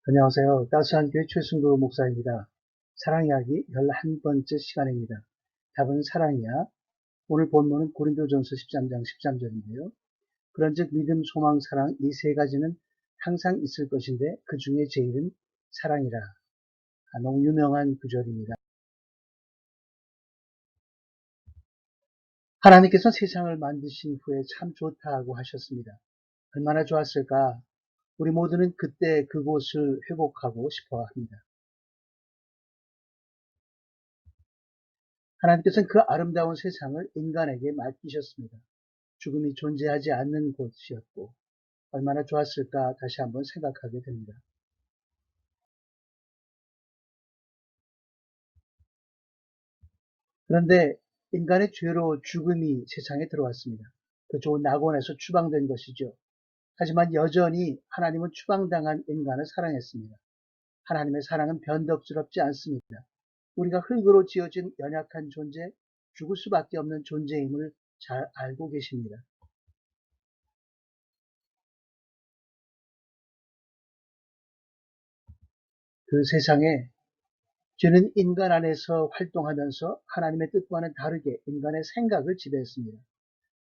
안녕하세요. 따스한 교회 최승구 목사입니다. 사랑 이야기 11번째 시간입니다. 답은 사랑이야. 오늘 본문은 고린도전서 13장 13절인데요. 그런즉 믿음, 소망, 사랑 이 세 가지는 항상 있을 것인데 그 중에 제일은 사랑이라. 너무 유명한 구절입니다. 하나님께서 세상을 만드신 후에 참 좋다고 하셨습니다. 얼마나 좋았을까? 우리 모두는 그때 그곳을 회복하고 싶어 합니다. 하나님께서는 그 아름다운 세상을 인간에게 맡기셨습니다. 죽음이 존재하지 않는 곳이었고 얼마나 좋았을까 다시 한번 생각하게 됩니다. 그런데 인간의 죄로 죽음이 세상에 들어왔습니다. 그 좋은 낙원에서 추방된 것이죠. 하지만 여전히 하나님은 추방당한 인간을 사랑했습니다. 하나님의 사랑은 변덕스럽지 않습니다. 우리가 흙으로 지어진 연약한 존재, 죽을 수밖에 없는 존재임을 잘 알고 계십니다. 그 세상에 죄는 인간 안에서 활동하면서 하나님의 뜻과는 다르게 인간의 생각을 지배했습니다.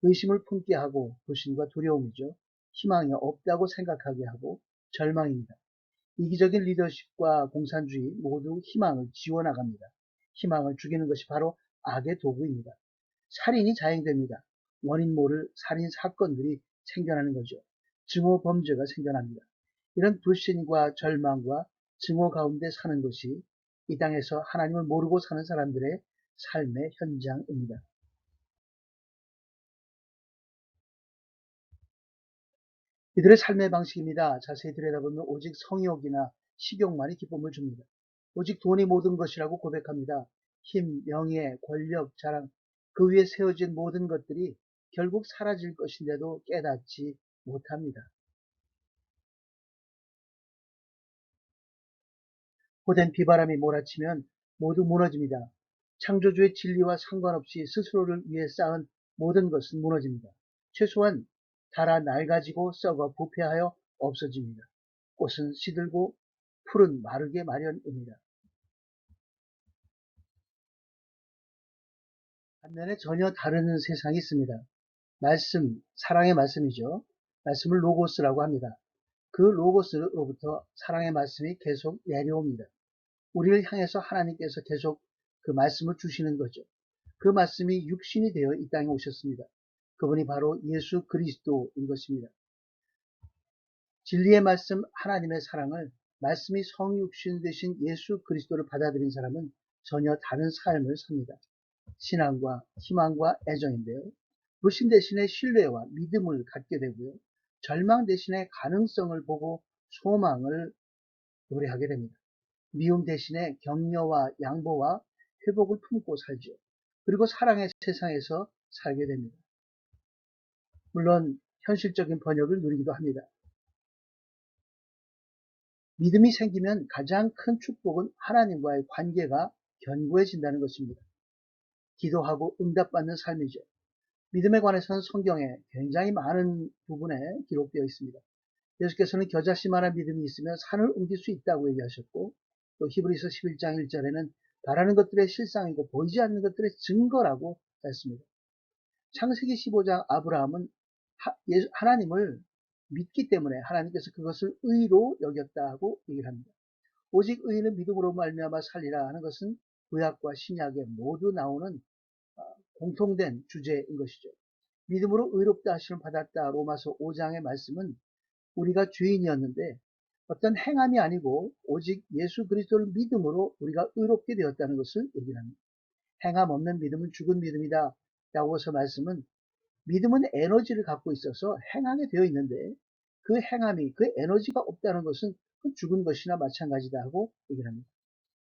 의심을 품게 하고 불신과 두려움이죠. 희망이 없다고 생각하게 하고 절망입니다. 이기적인 리더십과 공산주의 모두 희망을 지워나갑니다. 희망을 죽이는 것이 바로 악의 도구입니다. 살인이 자행됩니다. 원인 모를 살인 사건들이 생겨나는 거죠. 증오 범죄가 생겨납니다. 이런 불신과 절망과 증오 가운데 사는 것이 이 땅에서 하나님을 모르고 사는 사람들의 삶의 현장입니다. 이들의 삶의 방식입니다. 자세히 들여다보면 오직 성욕이나 식욕만이 기쁨을 줍니다. 오직 돈이 모든 것이라고 고백합니다. 힘, 명예, 권력, 자랑, 그 위에 세워진 모든 것들이 결국 사라질 것인데도 깨닫지 못합니다. 고된 비바람이 몰아치면 모두 무너집니다. 창조주의 진리와 상관없이 스스로를 위해 쌓은 모든 것은 무너집니다. 최소한 달아 낡아지고 썩어 부패하여 없어집니다. 꽃은 시들고 풀은 마르게 마련입니다. 반면에 전혀 다른 세상이 있습니다. 말씀, 사랑의 말씀이죠. 말씀을 로고스라고 합니다. 그 로고스로부터 사랑의 말씀이 계속 내려옵니다. 우리를 향해서 하나님께서 계속 그 말씀을 주시는 거죠. 그 말씀이 육신이 되어 이 땅에 오셨습니다. 그분이 바로 예수 그리스도인 것입니다. 진리의 말씀, 하나님의 사랑을 말씀이 성육신 되신 예수 그리스도를 받아들인 사람은 전혀 다른 삶을 삽니다. 신앙과 희망과 애정인데요. 불신 대신에 신뢰와 믿음을 갖게 되고요. 절망 대신에 가능성을 보고 소망을 노래하게 됩니다. 미움 대신에 격려와 양보와 회복을 품고 살죠. 그리고 사랑의 세상에서 살게 됩니다. 물론 현실적인 번역을 누리기도 합니다. 믿음이 생기면 가장 큰 축복은 하나님과의 관계가 견고해진다는 것입니다. 기도하고 응답받는 삶이죠. 믿음에 관해서는 성경에 굉장히 많은 부분에 기록되어 있습니다. 예수께서는 겨자씨만한 믿음이 있으면 산을 옮길 수 있다고 얘기하셨고, 또 히브리서 11장 1절에는 바라는 것들의 실상이고 보이지 않는 것들의 증거라고 했습니다. 창세기 15장 아브라함은 하나님을 믿기 때문에 하나님께서 그것을 의로 여겼다고 얘기를 합니다. 오직 의인은 믿음으로 말미암아 살리라 하는 것은 구약과 신약에 모두 나오는 공통된 주제인 것이죠. 믿음으로 의롭다 하심을 받았다 로마서 5장의 말씀은 우리가 죄인이었는데 어떤 행함이 아니고 오직 예수 그리스도를 믿음으로 우리가 의롭게 되었다는 것을 얘기를 합니다. 행함 없는 믿음은 죽은 믿음이다 라고 해서 말씀은 믿음은 에너지를 갖고 있어서 행하게 되어 있는데 그 행함이 그 에너지가 없다는 것은 그 죽은 것이나 마찬가지다 하고 얘기를 합니다.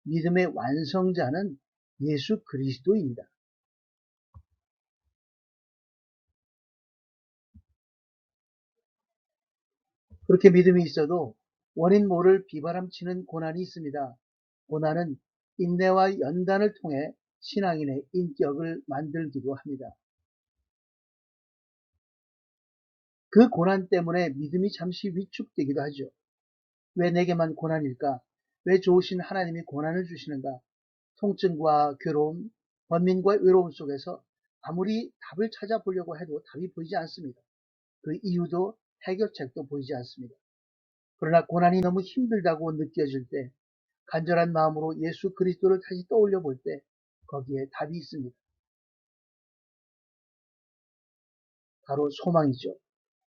믿음의 완성자는 예수 그리스도입니다. 그렇게 믿음이 있어도 원인 모를 비바람치는 고난이 있습니다. 고난은 인내와 연단을 통해 신앙인의 인격을 만들기도 합니다. 그 고난 때문에 믿음이 잠시 위축되기도 하죠. 왜 내게만 고난일까? 왜 좋으신 하나님이 고난을 주시는가? 통증과 괴로움, 번민과 외로움 속에서 아무리 답을 찾아보려고 해도 답이 보이지 않습니다. 그 이유도 해결책도 보이지 않습니다. 그러나 고난이 너무 힘들다고 느껴질 때 간절한 마음으로 예수 그리스도를 다시 떠올려 볼 때 거기에 답이 있습니다. 바로 소망이죠.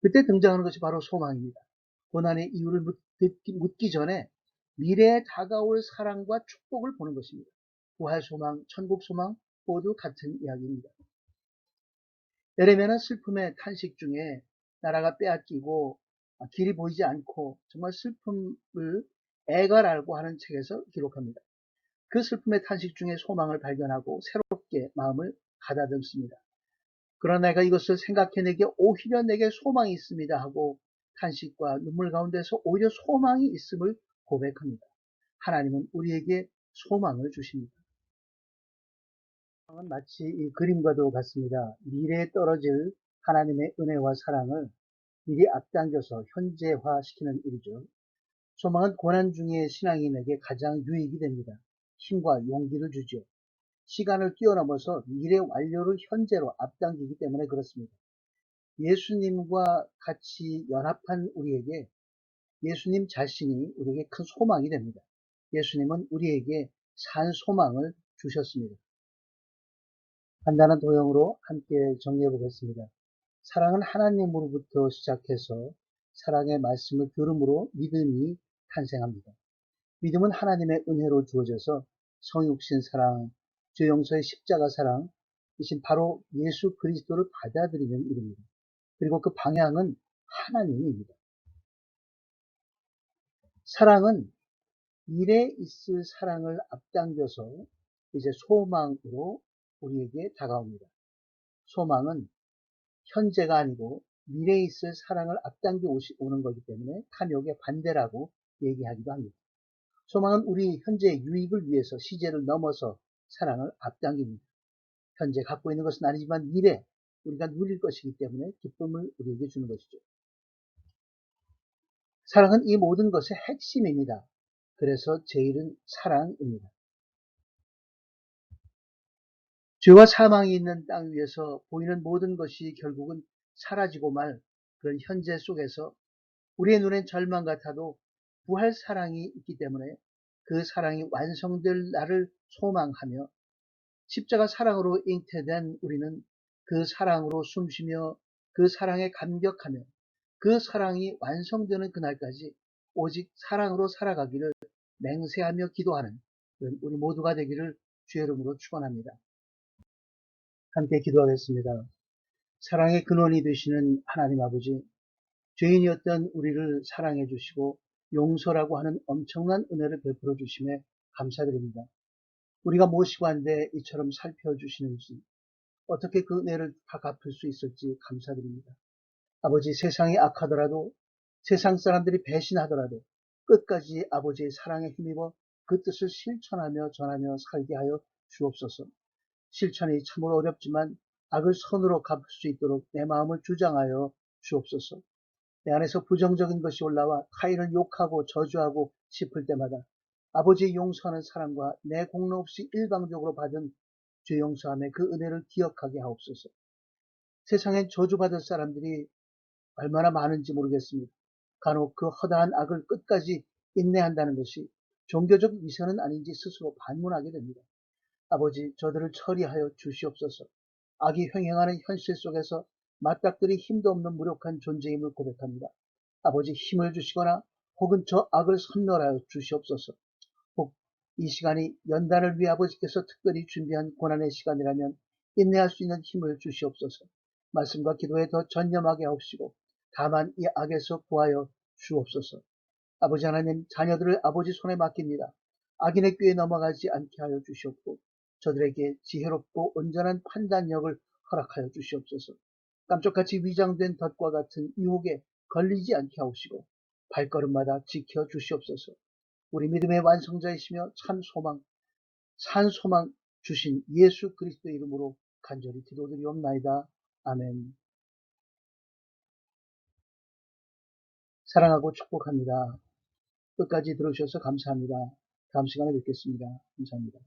그때 등장하는 것이 바로 소망입니다. 고난의 이유를 묻기 전에 미래에 다가올 사랑과 축복을 보는 것입니다. 부활 소망, 천국 소망 모두 같은 이야기입니다. 예레미야는 슬픔의 탄식 중에 나라가 빼앗기고 길이 보이지 않고 정말 슬픔을 애가라고 하는 책에서 기록합니다. 그 슬픔의 탄식 중에 소망을 발견하고 새롭게 마음을 가다듬습니다. 그러나 내가 이것을 생각해내기에 오히려 내게 소망이 있습니다 하고 탄식과 눈물 가운데서 오히려 소망이 있음을 고백합니다. 하나님은 우리에게 소망을 주십니다. 소망은 마치 이 그림과도 같습니다. 미래에 떨어질 하나님의 은혜와 사랑을 미리 앞당겨서 현재화시키는 일이죠. 소망은 고난 중에 신앙인에게 가장 유익이 됩니다. 힘과 용기를 주죠. 시간을 뛰어넘어서 미래 완료를 현재로 앞당기기 때문에 그렇습니다. 예수님과 같이 연합한 우리에게 예수님 자신이 우리에게 큰 소망이 됩니다. 예수님은 우리에게 산 소망을 주셨습니다. 간단한 도형으로 함께 정리해 보겠습니다. 사랑은 하나님으로부터 시작해서 사랑의 말씀을 들음으로 믿음이 탄생합니다. 믿음은 하나님의 은혜로 주어져서 성육신 사랑, 죄 용서의 십자가 사랑, 이신 바로 예수 그리스도를 받아들이는 일입니다. 그리고 그 방향은 하나님입니다. 사랑은 미래에 있을 사랑을 앞당겨서 이제 소망으로 우리에게 다가옵니다. 소망은 현재가 아니고 미래에 있을 사랑을 앞당겨 오는 거기 때문에 탐욕의 반대라고 얘기하기도 합니다. 소망은 우리 현재의 유익을 위해서 시제를 넘어서 사랑을 앞당깁니다. 현재 갖고 있는 것은 아니지만 미래 우리가 누릴 것이기 때문에 기쁨을 우리에게 주는 것이죠. 사랑은 이 모든 것의 핵심입니다. 그래서 제일은 사랑입니다. 죄와 사망이 있는 땅 위에서 보이는 모든 것이 결국은 사라지고 말 그런 현재 속에서 우리의 눈엔 절망 같아도 부활 사랑이 있기 때문에 그 사랑이 완성될 날을 소망하며 십자가 사랑으로 잉태된 우리는 그 사랑으로 숨쉬며 그 사랑에 감격하며 그 사랑이 완성되는 그날까지 오직 사랑으로 살아가기를 맹세하며 기도하는 우리 모두가 되기를 주의 이름으로 축원합니다. 함께 기도하겠습니다. 사랑의 근원이 되시는 하나님 아버지, 죄인이었던 우리를 사랑해 주시고 용서라고 하는 엄청난 은혜를 베풀어 주심에 감사드립니다. 우리가 무엇이고 한데 이처럼 살펴주시는지 어떻게 그 은혜를 다 갚을 수 있을지 감사드립니다. 아버지, 세상이 악하더라도 세상 사람들이 배신하더라도 끝까지 아버지의 사랑에 힘입어 그 뜻을 실천하며 전하며 살게 하여 주옵소서. 실천이 참으로 어렵지만 악을 선으로 갚을 수 있도록 내 마음을 주장하여 주옵소서. 내 안에서 부정적인 것이 올라와 타인을 욕하고 저주하고 싶을 때마다 아버지의 용서하는 사랑과 내 공로 없이 일방적으로 받은 죄 용서함의 그 은혜를 기억하게 하옵소서. 세상엔 저주받을 사람들이 얼마나 많은지 모르겠습니다. 간혹 그 허다한 악을 끝까지 인내한다는 것이 종교적 위선은 아닌지 스스로 반문하게 됩니다. 아버지, 저들을 처리하여 주시옵소서. 악이 횡행하는 현실 속에서 맞닥뜨릴 힘도 없는 무력한 존재임을 고백합니다. 아버지, 힘을 주시거나 혹은 저 악을 섬멸하여 주시옵소서. 혹 이 시간이 연단을 위해 아버지께서 특별히 준비한 고난의 시간이라면 인내할 수 있는 힘을 주시옵소서. 말씀과 기도에 더 전념하게 하옵시고 다만 이 악에서 구하여 주옵소서. 아버지 하나님, 자녀들을 아버지 손에 맡깁니다. 악인의 꾀에 넘어가지 않게 하여 주시옵고 저들에게 지혜롭고 온전한 판단력을 허락하여 주시옵소서. 깜짝같이 위장된 덫과 같은 유혹에 걸리지 않게 하옵시고 발걸음마다 지켜 주시옵소서. 우리 믿음의 완성자이시며 참 소망, 산 소망 주신 예수 그리스도 이름으로 간절히 기도드리옵나이다. 아멘. 사랑하고 축복합니다. 끝까지 들어주셔서 감사합니다. 다음 시간에 뵙겠습니다. 감사합니다.